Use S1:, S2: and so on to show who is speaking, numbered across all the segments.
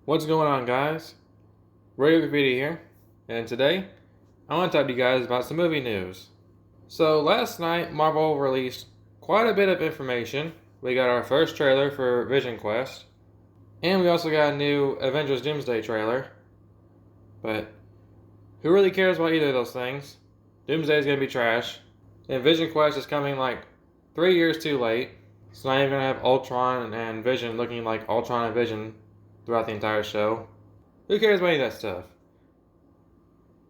S1: What's going on, guys? Radio Graffiti here, and today I want to talk to you guys about some movie news. So last night, Marvel released quite a bit of information. We got our first trailer for Vision Quest, and we also got a new Avengers Doomsday trailer. But who really cares about either of those things? Doomsday is going to be trash, and Vision Quest is coming like 3 years too late. It's not even going to have Ultron and Vision looking like Ultron and Vision throughout the entire show. Who cares about any of that stuff?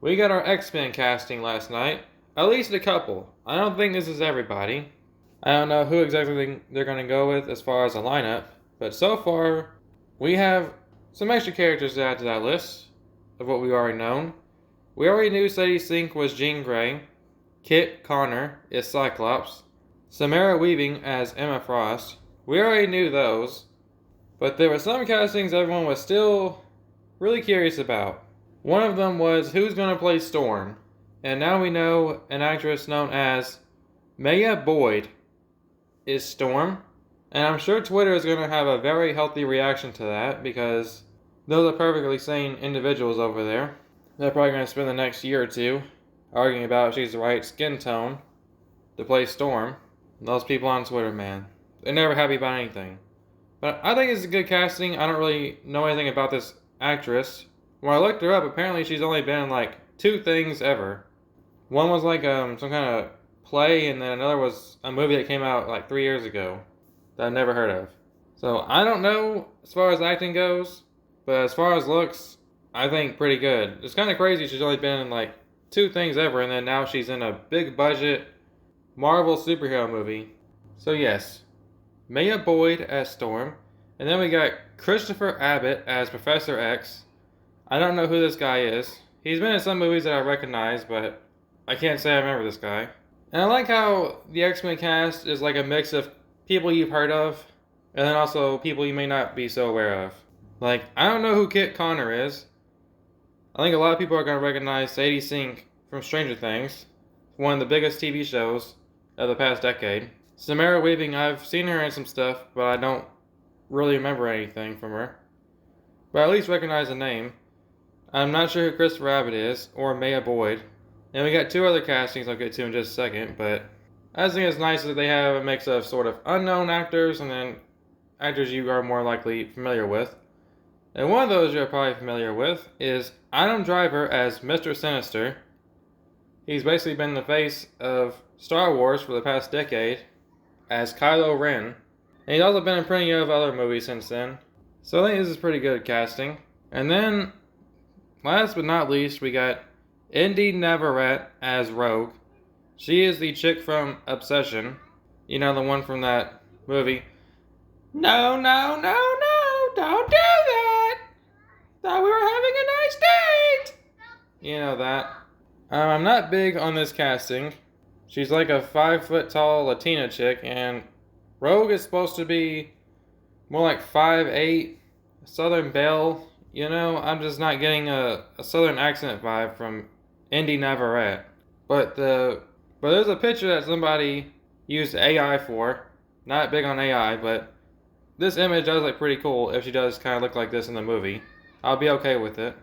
S1: We got our XMen casting last night. At least a couple. I don't think this is everybody. I don't know who exactly they're going to go with as far as a lineup. But so far, we have some extra characters to add to that list of what we've already known. We already knew Sadie Sink was Jean Grey. Kit Connor is Cyclops. Samara Weaving as Emma Frost. We already knew those. But there were some castings everyone was still really curious about. One of them was who's going to play Storm. And now we know an actress known as Maya Boyd is Storm. And I'm sure Twitter is going to have a very healthy reaction to that because those are perfectly sane individuals over there. They're probably going to spend the next year or two arguing about if she's the right skin tone to play Storm. And those people on Twitter, man, they're never happy about anything. But I think it's a good casting. I don't really know anything about this actress. When I looked her up, apparently she's only been in like 2 things ever. One was like some kind of play, and then another was a movie that came out like 3 years ago that I've never heard of. So I don't know as far as acting goes, but as far as looks, I think pretty good. It's kind of crazy she's only been in like 2 things ever, and then now she's in a big budget Marvel superhero movie. So yes, Maya Boyd as Storm, and then we got Christopher Abbott as Professor X. I don't know who this guy is. He's been in some movies that I recognize, but I can't say I remember this guy. And I like how the X-Men cast is like a mix of people you've heard of, and then also people you may not be so aware of. Like, I don't know who Kit Connor is. I think a lot of people are going to recognize Sadie Sink from Stranger Things, one of the biggest TV shows of the past decade. Samara Weaving, I've seen her in some stuff, but I don't really remember anything from her. But I at least recognize the name. I'm not sure who Christopher Abbott is, or Maya Boyd. And we got 2 other castings I'll get to in just a second, but I just think it's nice that they have a mix of sort of unknown actors and then actors you are more likely familiar with. And one of those you're probably familiar with is Adam Driver as Mr. Sinister. He's basically been the face of Star Wars for the past decade as Kylo Ren. And he's also been in plenty of other movies since then. So I think this is pretty good casting. And then, last but not least, we got Indy Navarrete as Rogue. She is the chick from Obsession. You know, the one from that movie. No, no, no, no, don't do that. Thought we were having a nice date. You know that. I'm not big on this casting. She's like a 5 foot tall Latina chick, and Rogue is supposed to be more like 5'8", Southern Belle. You know, I'm just not getting a Southern accent vibe from Indy Navarrete. But there's a picture that somebody used AI for. Not big on AI, but this image does look pretty cool if she does kind of look like this in the movie. I'll be okay with it.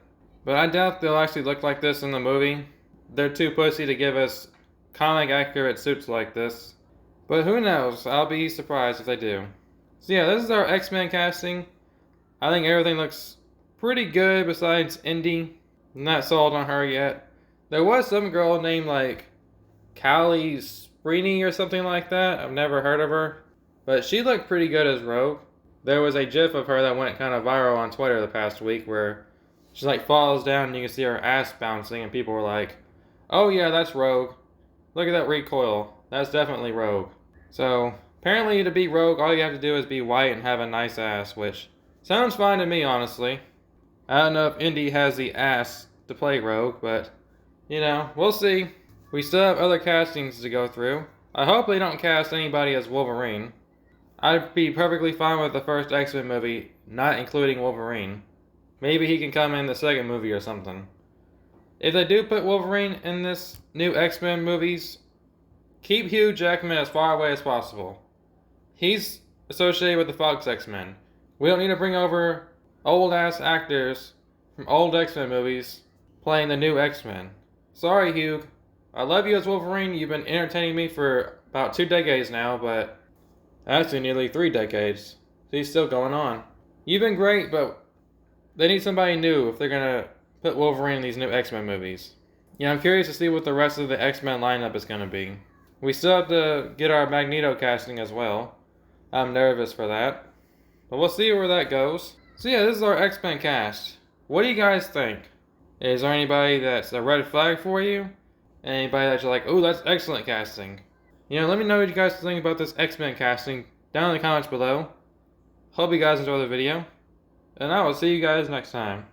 S1: But I doubt they'll actually look like this in the movie. They're too pussy to give us comic accurate suits like this. But who knows? I'll be surprised if they do. So yeah, this is our X-Men casting. I think everything looks pretty good besides Indy. I'm not sold on her yet. There was some girl named like Callie Sprini or something like that. I've never heard of her. But she looked pretty good as Rogue. There was a gif of her that went kind of viral on Twitter the past week where she like falls down and you can see her ass bouncing and people were like, oh yeah, that's Rogue. Look at that recoil. That's definitely Rogue. So, apparently to beat Rogue, all you have to do is be white and have a nice ass, which sounds fine to me, honestly. I don't know if Indy has the ass to play Rogue, but, you know, we'll see. We still have other castings to go through. I hope they don't cast anybody as Wolverine. I'd be perfectly fine with the first X-Men movie not including Wolverine. Maybe he can come in the second movie or something. If they do put Wolverine in this new X-Men movies, keep Hugh Jackman as far away as possible. He's associated with the Fox X-Men. We don't need to bring over old ass actors from old X-Men movies playing the new X-Men. Sorry, Hugh. I love you as Wolverine. You've been entertaining me for about 2 decades now, but actually nearly 3 decades. He's still going on. You've been great, but they need somebody new if they're gonna put Wolverine in these new X-Men movies. Yeah, I'm curious to see what the rest of the X-Men lineup is gonna be. We still have to get our Magneto casting as well. I'm nervous for that. But we'll see where that goes. So yeah, this is our X-Men cast. What do you guys think? Is there anybody that's a red flag for you? Anybody that you're like, oh, that's excellent casting? Let me know what you guys think about this X-Men casting down in the comments below. Hope you guys enjoy the video. And I will see you guys next time.